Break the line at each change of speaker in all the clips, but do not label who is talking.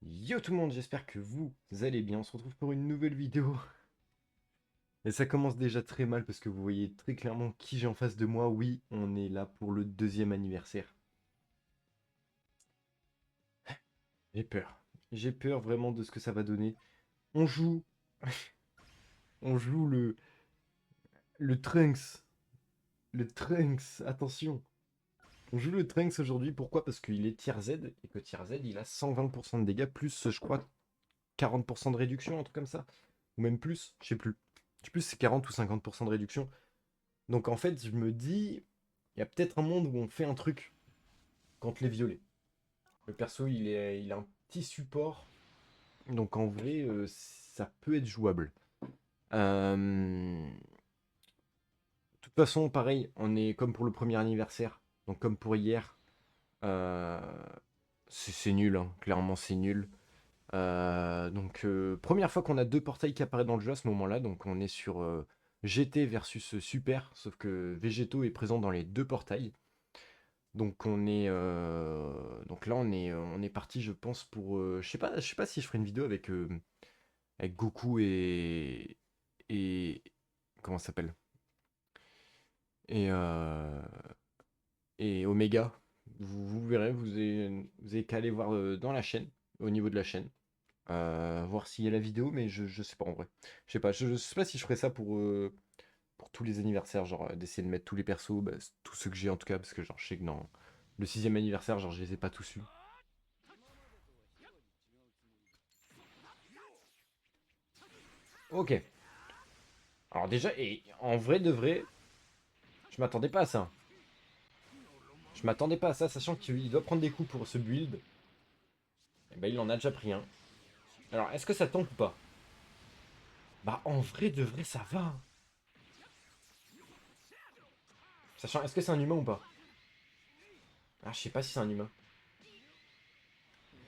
Yo tout le monde, j'espère que vous allez bien. On se retrouve pour une nouvelle vidéo. Et ça commence déjà très mal parce que vous voyez très clairement qui j'ai en face de moi. Oui, on est là pour le deuxième anniversaire. J'ai peur. J'ai peur vraiment de ce que ça va donner. On joue. On joue le Trunks. Le Trunks, attention. On joue le Trunks aujourd'hui. Pourquoi? Parce qu'il est tier Z. Et que tier Z, il a 120% de dégâts. Plus, je crois, 40% de réduction, un truc comme ça. Ou même plus, je sais plus. Je sais plus si c'est 40 ou 50% de réduction. Donc en fait, je me dis, il y a peut-être un monde où on fait un truc contre les violets. Le perso, il a un petit support. Donc en vrai, ça peut être jouable. De toute façon, pareil, on est comme pour le premier anniversaire. Donc comme pour hier. euh, c'est nul, hein. Clairement c'est nul. Première fois qu'on a deux portails qui apparaissent dans le jeu à ce moment-là. Donc on est sur GT versus Super. Sauf que Végéto est présent dans les deux portails. Donc là on est parti je pense pour je sais pas si je ferai une vidéo avec Goku et comment ça s'appelle et euh, et Omega. Vous verrez, vous avez qu'à aller voir dans la chaîne, au niveau de la chaîne, voir s'il y a la vidéo, mais je sais pas en vrai. Je sais pas si je ferai ça pour tous les anniversaires, genre d'essayer de mettre tous les persos, bah, tous ceux que j'ai en tout cas, parce que genre je sais que dans le sixième anniversaire, genre je les ai pas tous eus. Ok. Alors déjà, et en vrai de vrai, je m'attendais pas à ça. Je m'attendais pas à ça, sachant qu'il doit prendre des coups pour ce build. Et bah il en a déjà pris un. Alors, est-ce que ça tombe ou pas? Bah en vrai de vrai, ça va. Sachant, est-ce que c'est un humain ou pas? Ah, je sais pas si c'est un humain.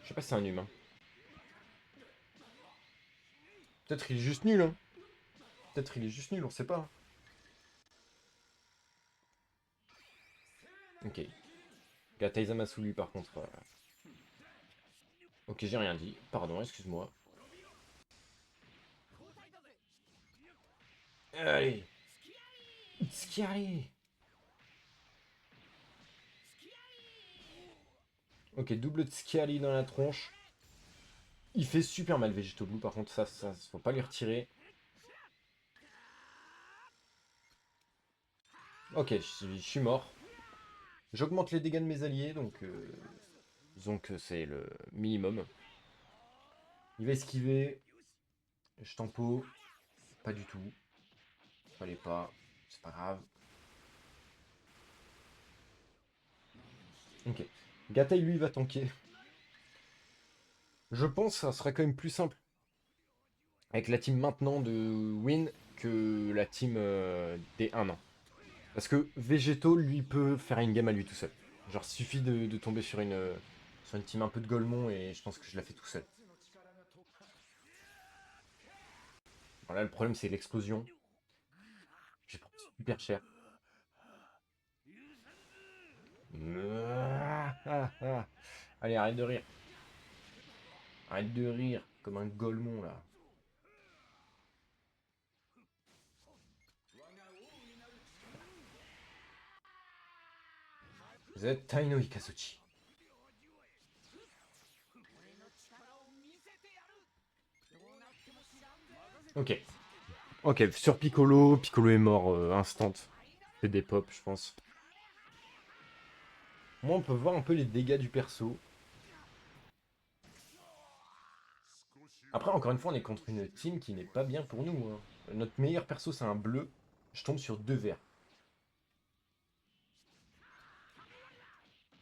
Je sais pas si c'est un humain. Peut-être il est juste nul, hein. Peut-être il est juste nul, on sait pas. Ok. Gata Izamasu, lui, par contre. Ok, j'ai rien dit. Pardon, excuse-moi. Allez. Tsukiari. Ok, double Tsukiari dans la tronche. Il fait super mal Végéto Blue, par contre, ça, faut pas lui retirer. Ok, je suis mort. J'augmente les dégâts de mes alliés, donc disons que c'est le minimum. Il va esquiver. Je tempo. Pas du tout. Fallait pas. C'est pas grave. Ok. Gatai, lui, va tanker. Je pense que ça serait quand même plus simple avec la team maintenant de Win que la team des 1 an. Parce que Végéto, lui, peut faire une game à lui tout seul. Genre, suffit de tomber sur une team un peu de Golemon et je pense que je la fais tout seul. Bon, là, le problème, c'est l'explosion. J'ai pris super cher. Allez, arrête de rire. Arrête de rire, comme un Golemon, là. Zetai no Ikazuchi. Ok. Ok, sur Piccolo, Piccolo est mort instant. C'est des pop, je pense. Moi, on peut voir un peu les dégâts du perso. Après, encore une fois, on est contre une team qui n'est pas bien pour nous, hein. Notre meilleur perso, c'est un bleu. Je tombe sur deux verts.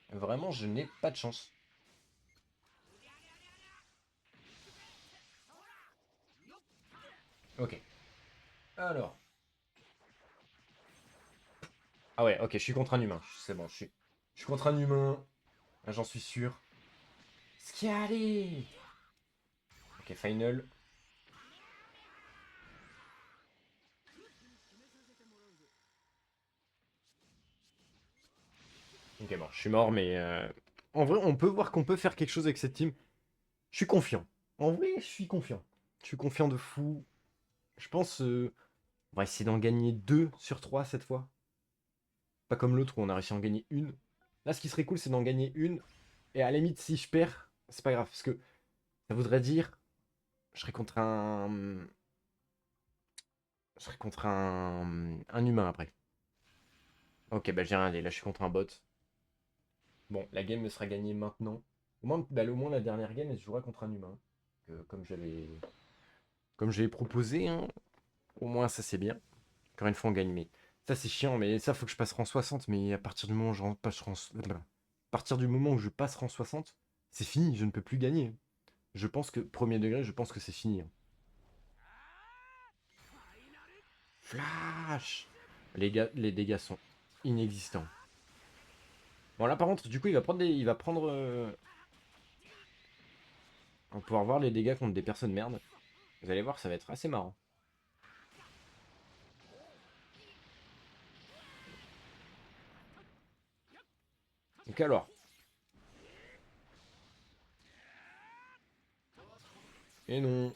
Vraiment, je n'ai pas de chance. Ok. Alors. Ah ouais, ok, je suis contre un humain. C'est bon, je suis contre un humain. Là, j'en suis sûr. Schiali. Ok, final. Ok, bon, je suis mort, mais en vrai, on peut voir qu'on peut faire quelque chose avec cette team. Je suis confiant. En vrai, je suis confiant. Je suis confiant de fou. Je pense... on va essayer d'en gagner 2 sur 3 cette fois. Pas comme l'autre où on a réussi à en gagner une. Là, ce qui serait cool, c'est d'en gagner une. Et à la limite, si je perds, c'est pas grave. Parce que ça voudrait dire... Je serais contre un... Je serais contre un humain après. Ok, bah j'ai rien dit. Là, je suis contre un bot. Bon, la game me sera gagnée maintenant. Au moins la dernière game, elle se jouera contre un humain. Comme j'avais proposé, hein. Au moins, ça, c'est bien. Encore une fois, on gagne. Mais ça, c'est chiant. Mais ça, faut que je passe rang 60. Mais à partir du moment où je passe à partir du moment où je passe rang 60, c'est fini. Je ne peux plus gagner. Je pense que, premier degré, je pense que c'est fini, hein. Flash! Les dégâts sont inexistants. Bon, là, par contre, du coup, il va prendre... On va pouvoir voir les dégâts contre des personnes merde. Vous allez voir, ça va être assez marrant. Donc alors. Et non.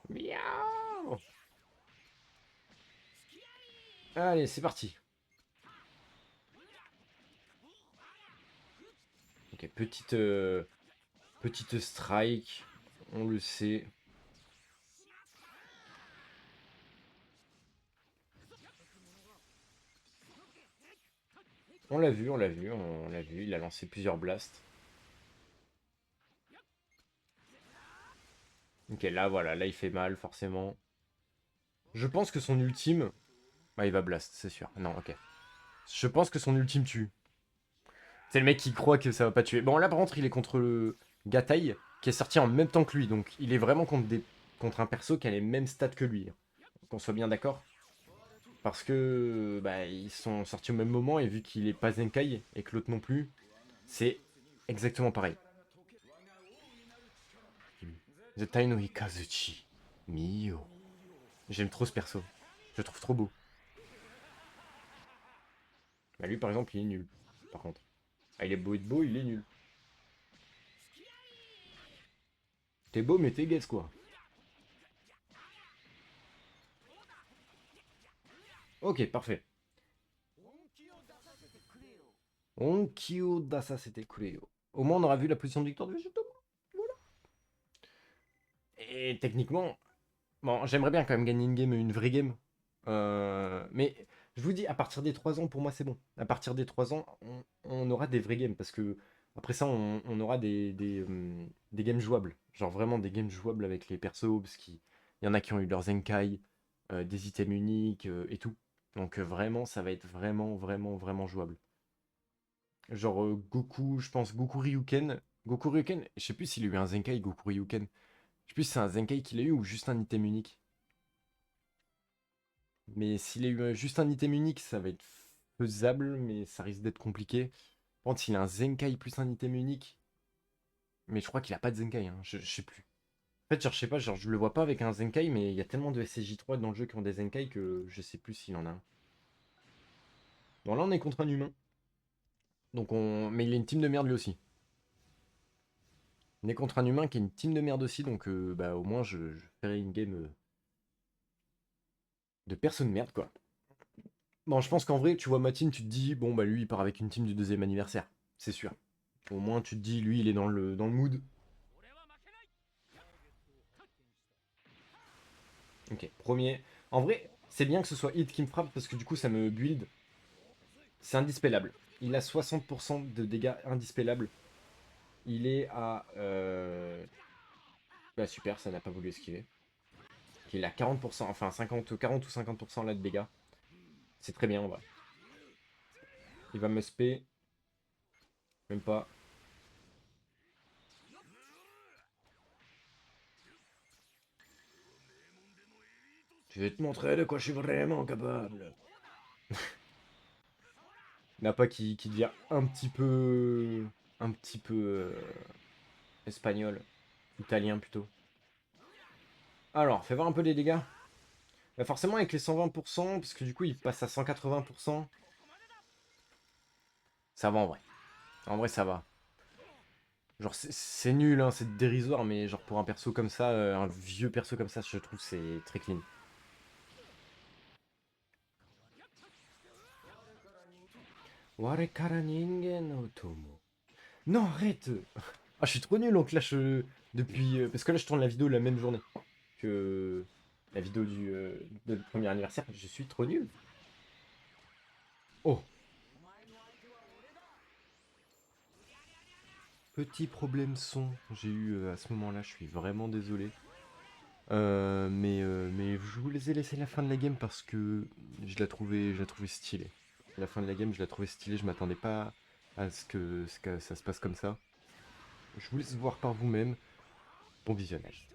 Miaou. Allez, c'est parti. Ok, petite strike. On le sait. On l'a vu, on l'a vu, on l'a vu. Il a lancé plusieurs blasts. Ok, là, voilà. Là, il fait mal, forcément. Je pense que son ultime... Bah, il va blast, c'est sûr. Non, ok. Je pense que son ultime tue. C'est le mec qui croit que ça va pas tuer. Bon, là, par contre, il est contre le Gatai, qui est sorti en même temps que lui. Donc, il est vraiment contre un perso qui a les mêmes stats que lui. Qu'on soit bien d'accord. Parce que bah, ils sont sortis au même moment et vu qu'il est pas Zenkai et que l'autre non plus, c'est exactement pareil. Zetai no Hikazuchi. Mio. J'aime trop ce perso. Je le trouve trop beau. Bah, lui par exemple, il est nul. Par contre. Ah, il est beau et de beau, il est nul. T'es beau mais t'es guess quoi. Ok, parfait. Onkyo Dasa c'était Kureo. Au moins on aura vu la position de victoire de Vegeta. Voilà. Et techniquement, bon, j'aimerais bien quand même gagner une game, une vraie game. Mais je vous dis, à partir des 3 ans, pour moi, c'est bon. À partir des 3 ans, on aura des vraies games. Parce que après ça, on aura des games jouables. Genre vraiment des games jouables avec les persos. Parce qu'il y en a qui ont eu leurs Zenkai, des items uniques et tout. Donc vraiment, ça va être vraiment, vraiment, vraiment jouable. Genre Goku, je pense Goku Ryuken. Goku Ryuken, je sais plus s'il a eu un Zenkai Goku Ryuken. Je sais plus si c'est un Zenkai qu'il a eu ou juste un item unique. Mais s'il a eu juste un item unique, ça va être faisable, mais ça risque d'être compliqué. Par contre, s'il a un Zenkai plus un item unique, mais je crois qu'il a pas de Zenkai, hein, je sais plus. En fait, genre, je sais pas, genre, je le vois pas avec un Zenkai, mais il y a tellement de SCJ3 dans le jeu qui ont des Zenkai que je sais plus s'il en a un. Bon, là, on est contre un humain. Donc mais il est une team de merde lui aussi. On est contre un humain qui est une team de merde aussi, donc bah au moins je ferai une game de personne merde, quoi. Bon, je pense qu'en vrai, tu vois ma team, tu te dis, bon, bah lui, il part avec une team du deuxième anniversaire. C'est sûr. Au moins, tu te dis, lui, il est dans le mood. Ok, premier. En vrai, c'est bien que ce soit Hit qui me frappe parce que du coup, ça me build. C'est indispellable. Il a 60% de dégâts indispellables. Il est à... Bah super, ça n'a pas voulu esquiver. Il a 40%, enfin 50, 40 ou 50% là de dégâts. C'est très bien, en vrai. Il va me spé. Même pas. Je vais te montrer de quoi je suis vraiment capable. Nappa qui devient un petit peu... Un petit peu... espagnol. Italien plutôt. Alors, fais voir un peu les dégâts. Bah forcément avec les 120%, parce que du coup il passe à 180%. Ça va en vrai. En vrai ça va. Genre, c'est nul, hein, c'est dérisoire, mais genre pour un perso comme ça, un vieux perso comme ça, je trouve c'est très clean. Warekara ningen no tomo. Non, arrête! Ah, je suis trop nul en clash depuis. Parce que là, je tourne la vidéo la même journée que la vidéo de notre premier anniversaire. Je suis trop nul. Oh, petit problème son j'ai eu à ce moment-là. Je suis vraiment désolé. Mais je vous les ai laissé la fin de la game parce que je la trouvais stylée. La fin de la game, je la trouvais stylée. Je m'attendais pas à ce que ça se passe comme ça. Je vous laisse voir par vous-même. Bon visionnage.